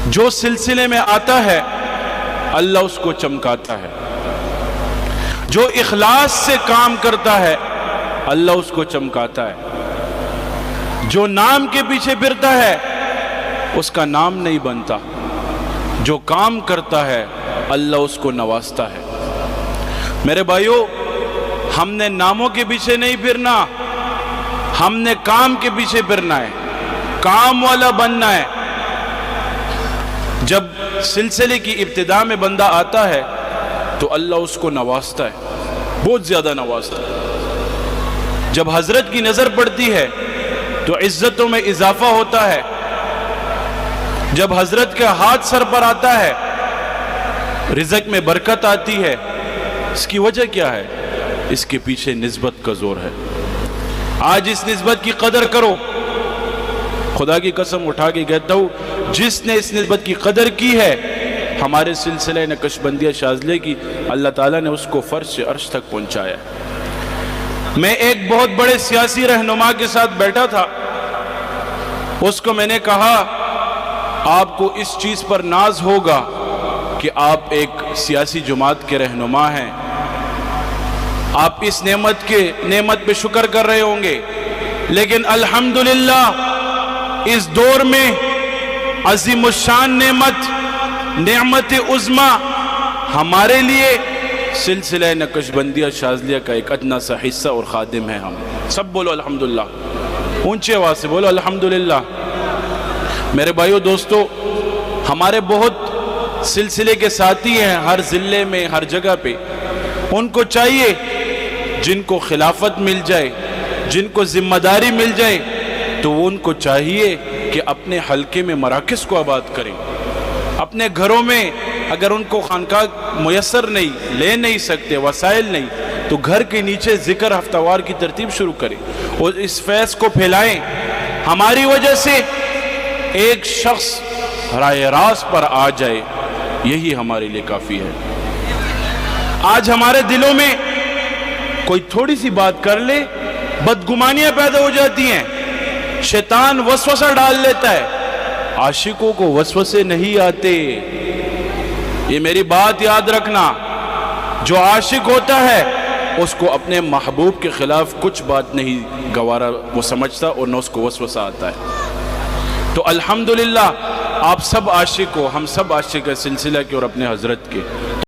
جو سلسلے میں آتا ہے اللہ اس کو چمکاتا ہے، جو اخلاص سے کام کرتا ہے اللہ اس کو چمکاتا ہے، جو نام کے پیچھے پھرتا ہے اس کا نام نہیں بنتا، جو کام کرتا ہے اللہ اس کو نوازتا ہے۔ میرے بھائیو، ہم نے ناموں کے پیچھے نہیں پھرنا، ہم نے کام کے پیچھے پھرنا ہے، کام والا بننا ہے۔ جب سلسلے کی ابتدا میں بندہ آتا ہے تو اللہ اس کو نوازتا ہے، بہت زیادہ نوازتا ہے۔ جب حضرت کی نظر پڑتی ہے تو عزتوں میں اضافہ ہوتا ہے۔ جب حضرت کا ہاتھ سر پر آتا ہے رزق میں برکت آتی ہے۔ اس کی وجہ کیا ہے؟ اس کے پیچھے نسبت کا زور ہے۔ آج اس نسبت کی قدر کرو۔ خدا کی قسم اٹھا کے کہتا ہوں، جس نے اس نسبت کی قدر کی ہے ہمارے سلسلہ نقشبندیہ شاذلیہ کی، اللہ تعالیٰ نے اس کو فرش سے عرش تک پہنچایا۔ میں ایک بہت بڑے سیاسی رہنما کے ساتھ بیٹھا تھا، اس کو میں نے کہا آپ کو اس چیز پر ناز ہوگا کہ آپ ایک سیاسی جماعت کے رہنما ہیں، آپ اس نعمت پہ شکر کر رہے ہوں گے، لیکن الحمدللہ اس دور میں عظیم الشان نعمت عظمی ہمارے لیے سلسلہ نقشبندیہ شاذلیہ کا ایک ادنا سا حصہ اور خادم ہے۔ ہم سب بولو الحمدللہ، اونچے آواز سے بولو الحمدللہ۔ میرے بھائیو دوستو، ہمارے بہت سلسلے کے ساتھی ہیں ہر ضلع میں، ہر جگہ پہ، ان کو چاہیے جن کو خلافت مل جائے، جن کو ذمہ داری مل جائے، تو ان کو چاہیے کہ اپنے حلقے میں مراکز کو آباد کریں۔ اپنے گھروں میں اگر ان کو خانقاہ میسر نہیں، لے نہیں سکتے، وسائل نہیں، تو گھر کے نیچے ذکر ہفتہ وار کی ترتیب شروع کریں اور اس فیض کو پھیلائیں۔ ہماری وجہ سے ایک شخص راہ راست پر آ جائے، یہی ہمارے لیے کافی ہے۔ آج ہمارے دلوں میں کوئی تھوڑی سی بات کر لے بدگمانیاں پیدا ہو جاتی ہیں، شیطان وسوسہ ڈال لیتا ہے۔ عاشقوں کو وسوسے نہیں آتے، یہ میری بات یاد رکھنا۔ جو عاشق ہوتا ہے اس کو اپنے محبوب کے خلاف کچھ بات نہیں گوارا وہ سمجھتا اور نہ اس کو وسوسہ آتا ہے۔ تو الحمدللہ آپ سب عاشق ہو، ہم سب عاشق ہیں سلسلہ کے اور اپنے حضرت کے۔